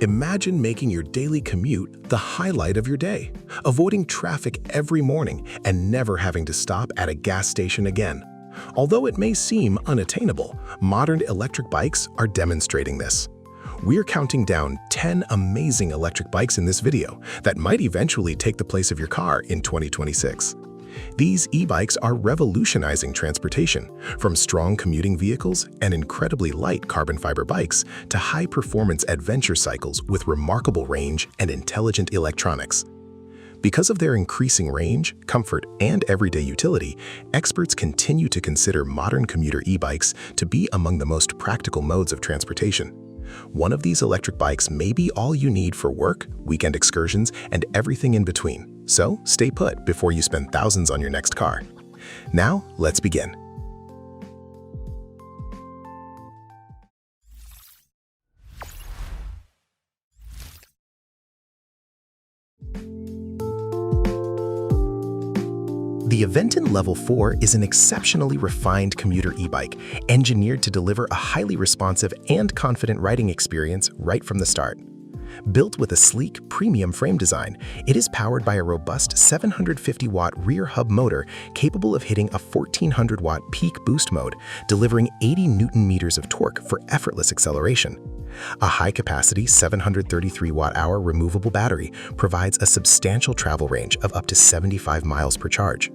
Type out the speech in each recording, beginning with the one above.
Imagine making your daily commute the highlight of your day, avoiding traffic every morning and never having to stop at a gas station again. Although it may seem unattainable, modern electric bikes are demonstrating this. We're counting down 10 amazing electric bikes in this video that might eventually take the place of your car in 2026. These e-bikes are revolutionizing transportation, from strong commuting vehicles and incredibly light carbon fiber bikes to high-performance adventure cycles with remarkable range and intelligent electronics. Because of their increasing range, comfort, and everyday utility, experts continue to consider modern commuter e-bikes to be among the most practical modes of transportation. One of these electric bikes may be all you need for work, weekend excursions, and everything in between. So stay put before you spend thousands on your next car. Now, let's begin. The Aventon Level 4 is an exceptionally refined commuter e-bike, engineered to deliver a highly responsive and confident riding experience right from the start. Built with a sleek, premium frame design, it is powered by a robust 750-watt rear hub motor capable of hitting a 1400-watt peak boost mode, delivering 80 Newton-meters of torque for effortless acceleration. A high-capacity 733-watt-hour removable battery provides a substantial travel range of up to 75 miles per charge.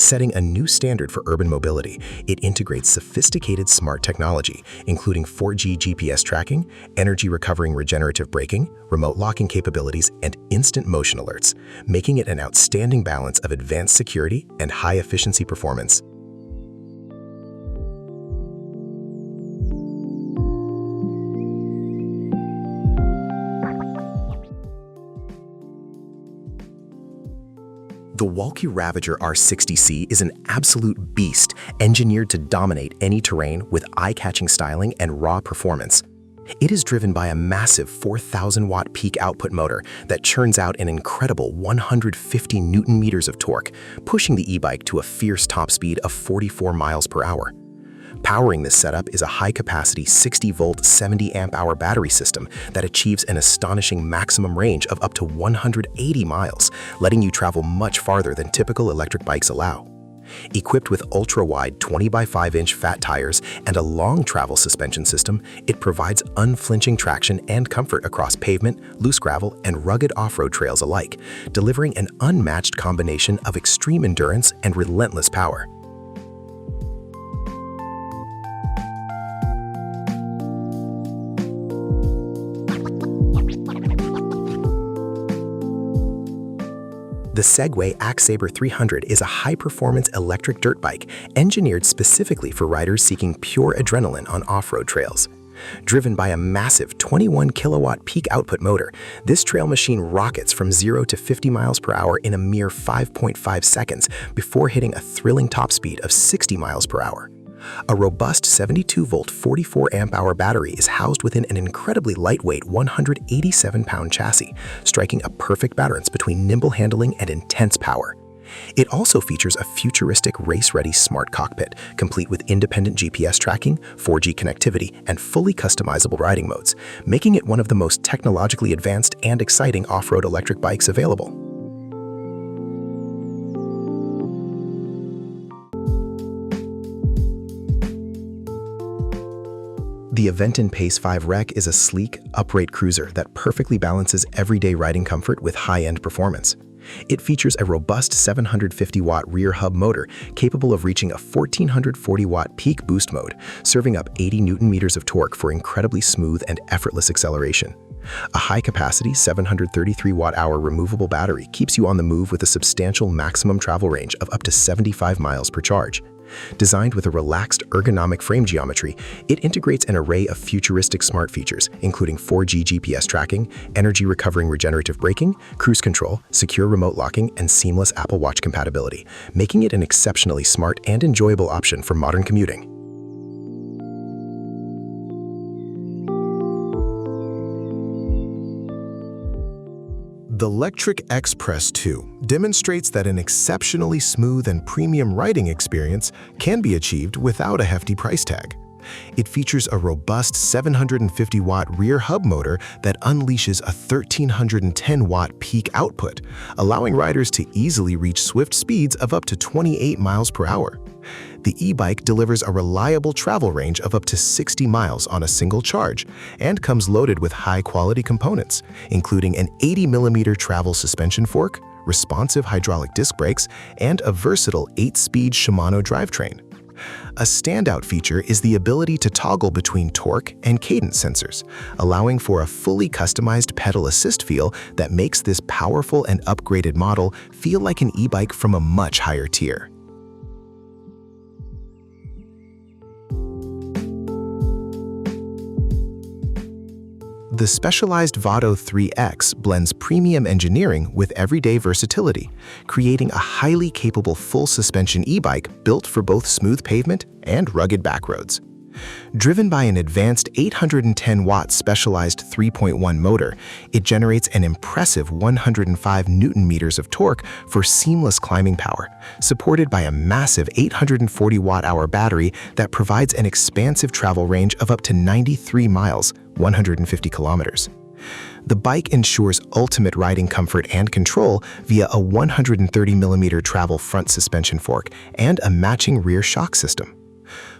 Setting a new standard for urban mobility, it integrates sophisticated smart technology, including 4G GPS tracking, energy-recovering regenerative braking, remote locking capabilities, and instant motion alerts, making it an outstanding balance of advanced security and high-efficiency performance. The Walkie Ravager R60C is an absolute beast, engineered to dominate any terrain with eye-catching styling and raw performance. It is driven by a massive 4,000-watt peak output motor that churns out an incredible 150 Newton-meters of torque, pushing the e-bike to a fierce top speed of 44 miles per hour. Powering this setup is a high-capacity 60-volt 70-amp-hour battery system that achieves an astonishing maximum range of up to 180 miles, letting you travel much farther than typical electric bikes allow. Equipped with ultra-wide 20 by 5-inch fat tires and a long travel suspension system, it provides unflinching traction and comfort across pavement, loose gravel, and rugged off-road trails alike, delivering an unmatched combination of extreme endurance and relentless power. The Segway AXE 300 is a high-performance electric dirt bike engineered specifically for riders seeking pure adrenaline on off-road trails. Driven by a massive 21-kilowatt peak output motor, this trail machine rockets from 0 to 50 miles per hour in a mere 5.5 seconds before hitting a thrilling top speed of 60 miles per hour. A robust 72-volt 44-amp-hour battery is housed within an incredibly lightweight 187-pound chassis, striking a perfect balance between nimble handling and intense power. It also features a futuristic race-ready smart cockpit, complete with independent GPS tracking, 4G connectivity, and fully customizable riding modes, making it one of the most technologically advanced and exciting off-road electric bikes available. The Aventon Pace 5 Rec is a sleek, upright cruiser that perfectly balances everyday riding comfort with high-end performance. It features a robust 750-watt rear hub motor capable of reaching a 1440-watt peak boost mode, serving up 80 Newton-meters of torque for incredibly smooth and effortless acceleration. A high-capacity 733-watt-hour removable battery keeps you on the move with a substantial maximum travel range of up to 75 miles per charge. Designed with a relaxed, ergonomic frame geometry, it integrates an array of futuristic smart features, including 4G GPS tracking, energy-recovering regenerative braking, cruise control, secure remote locking, and seamless Apple Watch compatibility, making it an exceptionally smart and enjoyable option for modern commuting. The Lectric Express 2 demonstrates that an exceptionally smooth and premium riding experience can be achieved without a hefty price tag. It features a robust 750-watt rear hub motor that unleashes a 1,310-watt peak output, allowing riders to easily reach swift speeds of up to 28 miles per hour. The e-bike delivers a reliable travel range of up to 60 miles on a single charge and comes loaded with high-quality components, including an 80mm travel suspension fork, responsive hydraulic disc brakes, and a versatile 8-speed Shimano drivetrain. A standout feature is the ability to toggle between torque and cadence sensors, allowing for a fully customized pedal assist feel that makes this powerful and upgraded model feel like an e-bike from a much higher tier. The specialized Vado 3X blends premium engineering with everyday versatility, creating a highly capable full-suspension e-bike built for both smooth pavement and rugged backroads. Driven by an advanced 810-watt specialized 3.1 motor, it generates an impressive 105 Newton-meters of torque for seamless climbing power, supported by a massive 840 watt-hour battery that provides an expansive travel range of up to 93 miles, 150 kilometers. The bike ensures ultimate riding comfort and control via a 130mm travel front suspension fork and a matching rear shock system.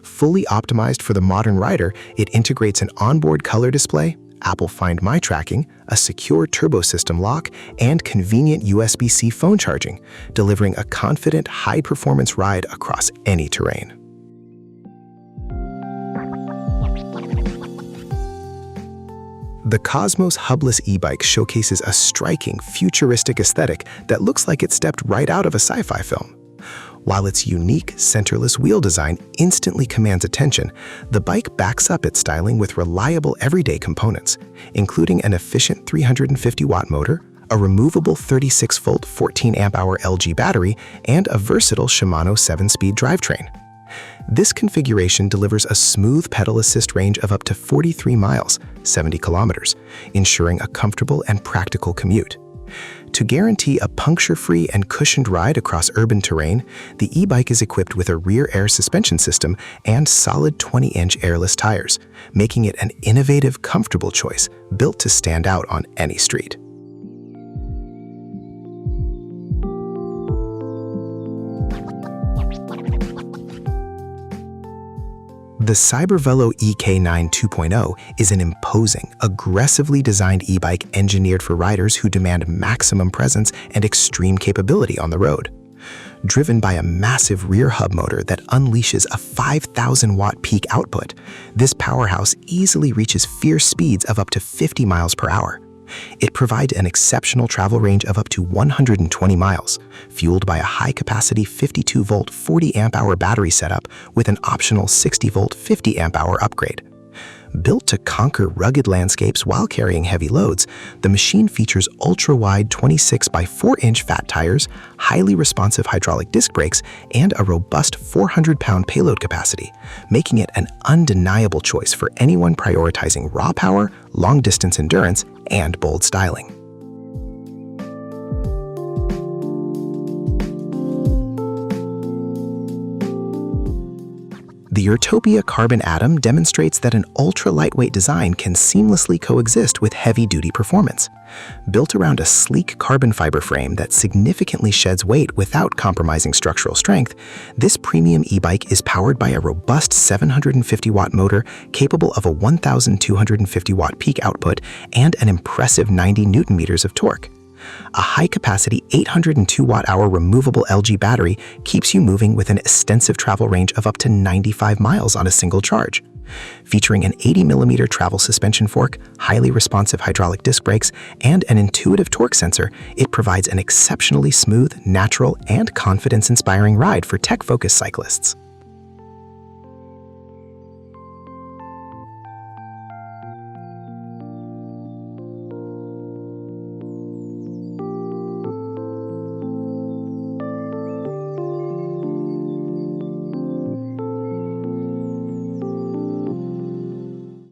Fully optimized for the modern rider, it integrates an onboard color display, Apple Find My tracking, a secure turbo system lock, and convenient USB-C phone charging, delivering a confident, high-performance ride across any terrain. The Cosmos hubless e-bike showcases a striking, futuristic aesthetic that looks like it stepped right out of a sci-fi film. While its unique, centerless wheel design instantly commands attention, the bike backs up its styling with reliable everyday components, including an efficient 350-watt motor, a removable 36-volt 14-amp-hour LG battery, and a versatile Shimano 7-speed drivetrain. This configuration delivers a smooth pedal assist range of up to 43 miles, 70 kilometers, ensuring a comfortable and practical commute. To guarantee a puncture-free and cushioned ride across urban terrain, the e-bike is equipped with a rear air suspension system and solid 20-inch airless tires, making it an innovative, comfortable choice built to stand out on any street. The Cybervelo EK9 2.0 is an imposing, aggressively designed e-bike engineered for riders who demand maximum presence and extreme capability on the road. Driven by a massive rear hub motor that unleashes a 5,000-watt peak output, this powerhouse easily reaches fierce speeds of up to 50 miles per hour. It provides an exceptional travel range of up to 120 miles, fueled by a high-capacity 52-volt 40-amp-hour battery setup with an optional 60-volt 50-amp-hour upgrade. Built to conquer rugged landscapes while carrying heavy loads, the machine features ultra-wide 26 by 4-inch fat tires, highly responsive hydraulic disc brakes, and a robust 400-pound payload capacity, making it an undeniable choice for anyone prioritizing raw power, long-distance endurance, and bold styling. The Urtopia Carbon Atom demonstrates that an ultra-lightweight design can seamlessly coexist with heavy-duty performance. Built around a sleek carbon fiber frame that significantly sheds weight without compromising structural strength, this premium e-bike is powered by a robust 750-watt motor capable of a 1,250-watt peak output and an impressive 90 Newton-meters of torque. A high-capacity 802 watt-hour removable LG battery keeps you moving with an extensive travel range of up to 95 miles on a single charge. Featuring an 80mm travel suspension fork, highly responsive hydraulic disc brakes, and an intuitive torque sensor, it provides an exceptionally smooth, natural, and confidence-inspiring ride for tech-focused cyclists.